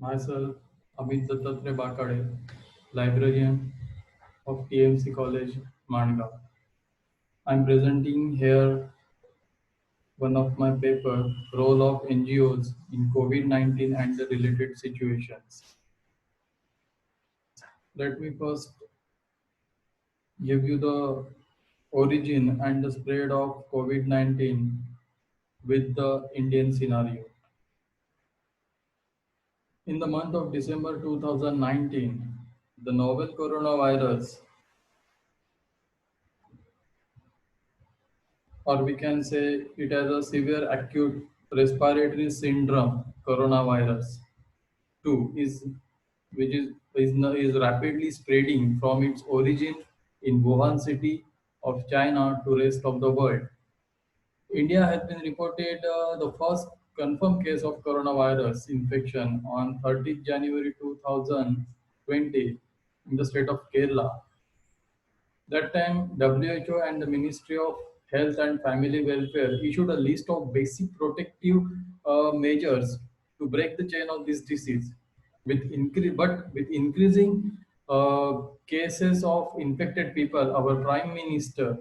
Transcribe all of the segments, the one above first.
Myself, Amit Bakade, librarian of TMC College, Mandgaon. I'm presenting here one of my paper, Role of NGOs in COVID-19 and the related situations. Let me first give you the origin and the spread of COVID-19 with the Indian scenario. In the month of December 2019, the novel coronavirus, or we can say it as a severe acute respiratory syndrome coronavirus 2 is which is rapidly spreading from its origin in Wuhan city of China to rest of the world. India has been reported the first confirmed case of coronavirus infection on 30th January 2020 in the state of Kerala. That time, WHO and the Ministry of Health and Family Welfare issued a list of basic protective measures to break the chain of this disease. With increasing cases of infected people, our Prime Minister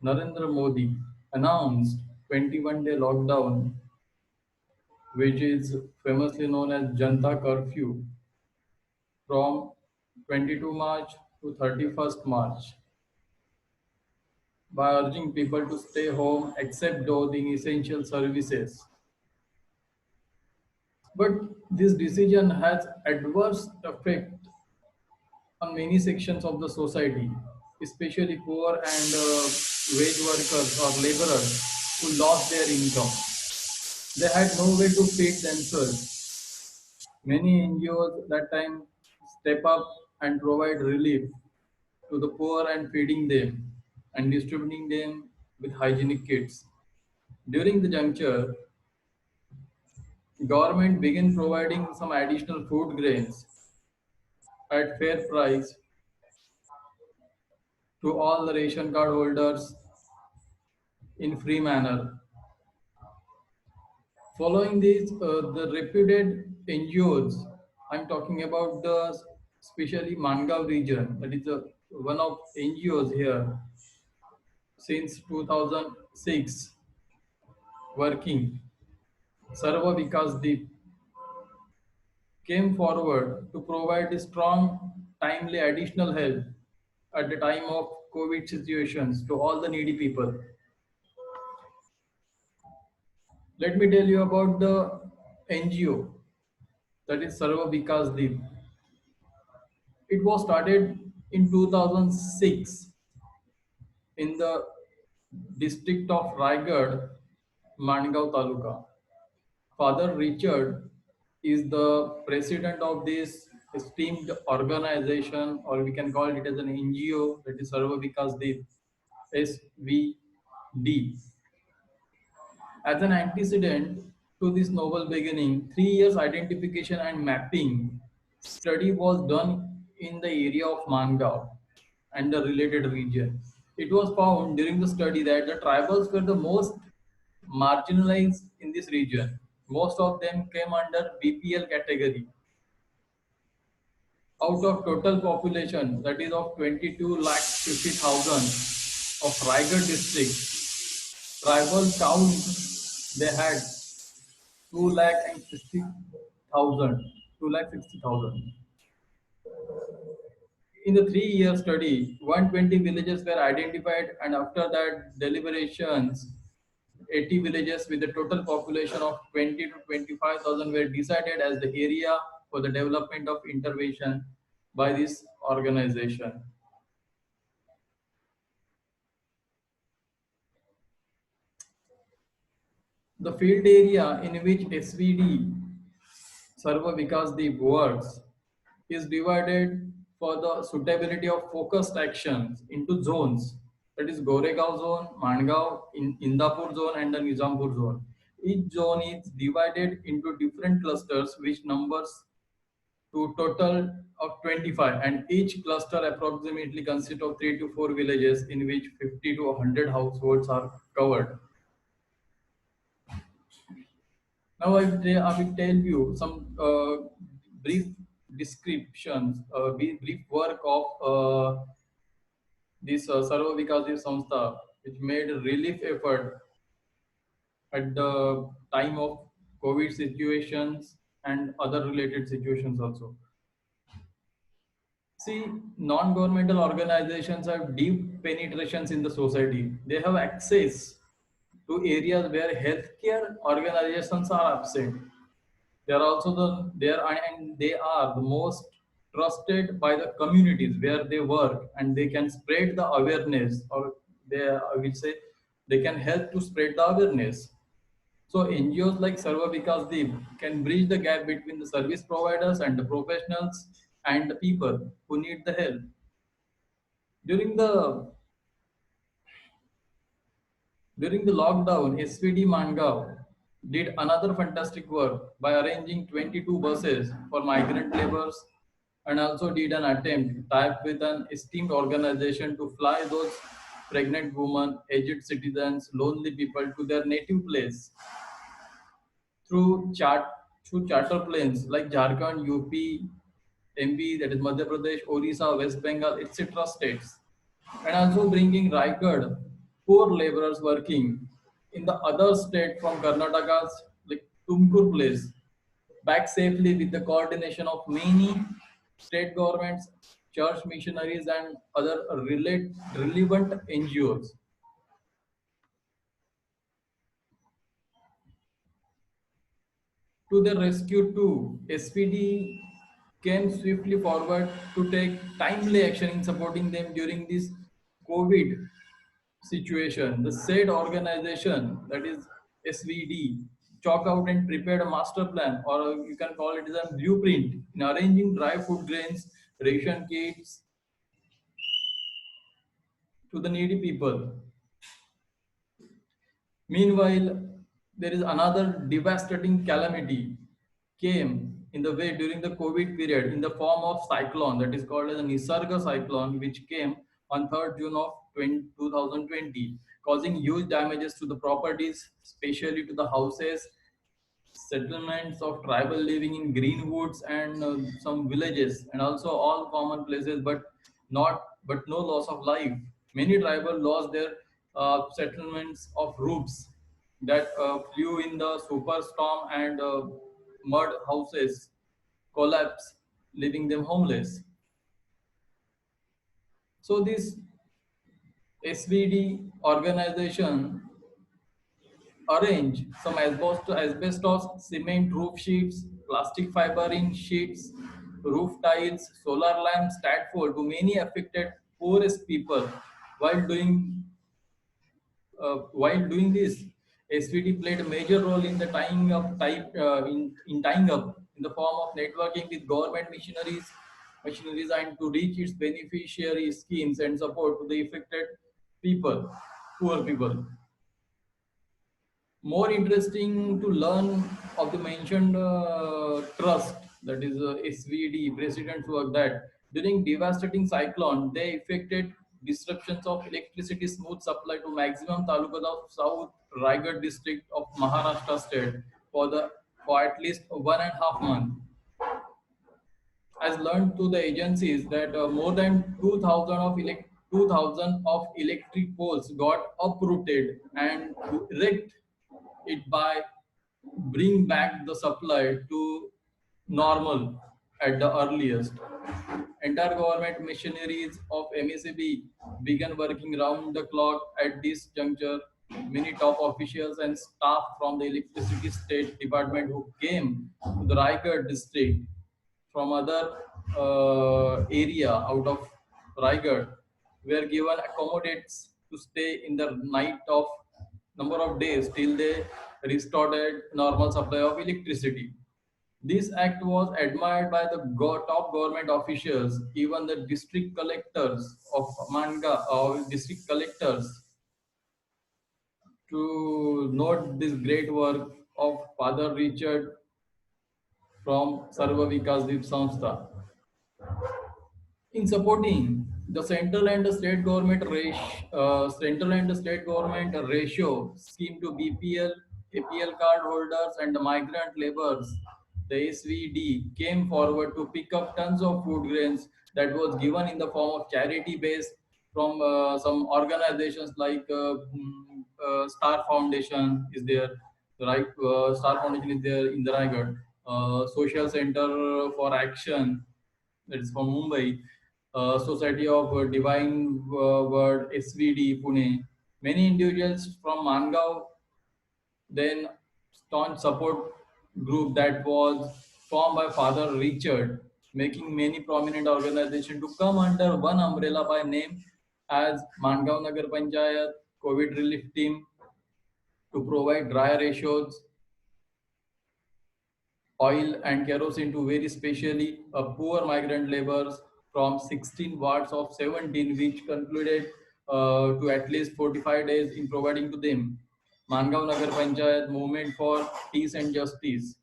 Narendra Modi announced 21-day lockdown, which is famously known as Janta Curfew, from 22 March to 31st March, by urging people to stay home except doing essential services. But this decision has adverse effect on many sections of the society, especially poor and wage workers or laborers who lost their income. They had no way to feed themselves. Many NGOs that time step up and provide relief to the poor and feeding them and distributing them with hygienic kits. During the juncture, government began providing some additional food grains at fair price to all the ration card holders in free manner. Following this, the reputed NGOs, I'm talking about the especially Mangav region, that is one of NGOs here since 2006 working, Sarva Vikas Deep, came forward to provide strong, timely additional help at the time of COVID situations to all the needy people. Let me tell you about the NGO, that is Sarva Vikas Deep. It was started in 2006 in the district of Raigad, Mangaon Taluka. Father Richard is the president of this esteemed organization, or we can call it as an NGO, that is Sarva Vikas Deep, SVD. As an antecedent to this novel beginning, 3 years identification and mapping study was done in the area of Mangaon and the related region. It was found during the study that the tribals were the most marginalized in this region. Most of them came under BPL category. Out of total population, that is of 22 lakh 50,000 of Raigad district, tribal count they had 2 lakh and 60,000, 2 lakh 60,000. In the 3 year study, 120 villages were identified, and after that deliberations, 80 villages with a total population of 20 to 25,000 were decided as the area for the development of intervention by this organization. The field area in which SVD Sarva Vikas Deep works is divided for the suitability of focused actions into zones. That is Goregaon zone, Mangaon, Indapur zone, and the Nizampur zone. Each zone is divided into different clusters, which numbers to total of 25, and each cluster approximately consists of 3 to 4 villages in which 50 to 100 households are covered. Now I will tell you some brief descriptions, brief work of this Sarva Vikasi Samstha, which made relief effort at the time of COVID situations and other related situations also. See, non-governmental organizations have deep penetrations in the society. They have access to areas where healthcare organizations are absent. They are also they are the most trusted by the communities where they work, and they can spread the awareness, or they, I will say, they can help to spread the awareness. So NGOs like Sarva Vikas Deep can bridge the gap between the service providers and the professionals and the people who need the help. During the During the lockdown, SVD Mangav did another fantastic work by arranging 22 buses for migrant laborers, and also did an attempt to tie up with an esteemed organization to fly those pregnant women, aged citizens, lonely people to their native place through charter planes like Jharkhand, UP, MP, that is Madhya Pradesh, Orissa, West Bengal, etc. states, and also bringing Raigad poor laborers working in the other state from Karnataka's like Tumkur place back safely with the coordination of many state governments, church missionaries, and other relevant NGOs. To the rescue too, SPD came swiftly forward to take timely action in supporting them during this COVID situation. The said organization, that is SVD, chalk out and prepared a master plan, or you can call it as a blueprint, in arranging dry food grains, ration kits to the needy people. Meanwhile, there is another devastating calamity came in the way during the COVID period in the form of cyclone, that is called as a Nisarga cyclone, which came on 3rd June of 2020, causing huge damages to the properties, especially to the houses, settlements of tribal living in green woods and some villages, and also all common places, but no loss of life. Many tribal lost their settlements of roofs that flew in the superstorm, and mud houses collapse, leaving them homeless. So this SVD organization arrange some asbestos cement roof sheets, plastic fibering sheets, roof tiles, solar lamps, statful to many affected poorest people. While doing while doing this, SVD played a major role in the tying up type in tying up in the form of networking with government machineries and to reach its beneficiary schemes and support to the affected people, poor people. More interesting to learn of the mentioned trust, that is SVD president's work, that during devastating cyclone they effected disruptions of electricity smooth supply to maximum talukas of South Raigad district of Maharashtra state for the for at least 1.5 months. Has learned to the agencies that more than 2,000 of electric poles got uprooted, and to erect it by bring back the supply to normal at the earliest. Entire government machineries of MECB began working round the clock at this juncture. Many top officials and staff from the Electricity State Department who came to the Raigad district from other area out of Raigad were given accommodates to stay in the night of number of days till they restored normal supply of electricity. This act was admired by the top government officials, even the district collectors of Manga or district collectors, to note this great work of Father Richard from Sarva Vikas Deep Samstha. In supporting the central and the state government ratio scheme to BPL, APL card holders and the migrant laborers, the SVD, came forward to pick up tons of food grains that was given in the form of charity based from some organizations like Star Foundation is there, right? Star Foundation is there in the Raigad. Social Center for Action, that is from Mumbai. Society of Divine Word, SVD, Pune. Many individuals from Mangaon, then staunch support group that was formed by Father Richard, making many prominent organizations to come under one umbrella by name as Mangaon Nagar Panchayat COVID Relief Team to provide dry ratios, oil and kerosene to very specially poor migrant laborers from 16 wards of 17, which concluded to at least 45 days in providing to them. Mangaon Nagar Panchayat Movement for Peace and Justice,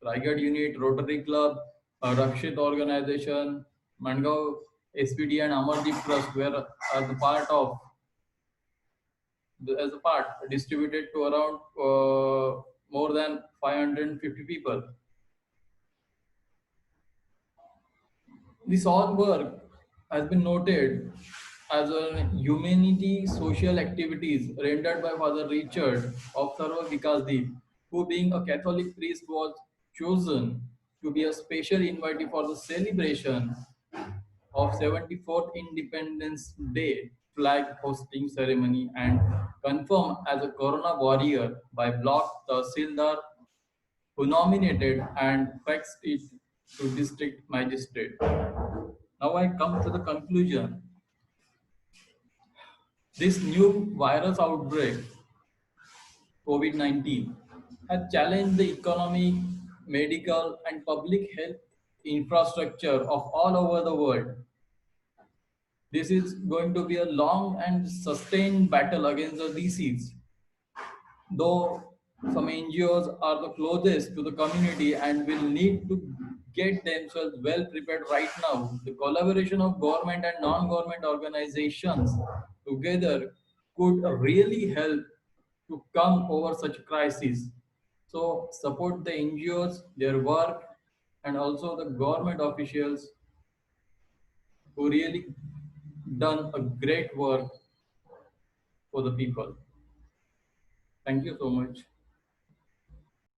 Raigad Unit, Rotary Club, Rakshit Organization, Mangaon SPD and Amardeep Trust were as a part of as a part distributed to around more than 550 people. This all work has been noted as a humanity social activities rendered by Father Richard of Sarva Vikasdeep, who being a Catholic priest was chosen to be a special invitee for the celebration of 74th Independence Day flag hosting ceremony and confirmed as a Corona warrior by Block Tahsildar, who nominated and faxed it to district magistrate. Now I come to the conclusion. This new virus outbreak, COVID 19, has challenged the economic, medical, and public health infrastructure of all over the world. This is going to be a long and sustained battle against the disease. Though some NGOs are the closest to the community and will need to get themselves well prepared right now, the collaboration of government and non-government organizations together could really help to come over such crisis. So support the NGOs, their work, and also the government officials who really done a great work for the people. Thank you so much.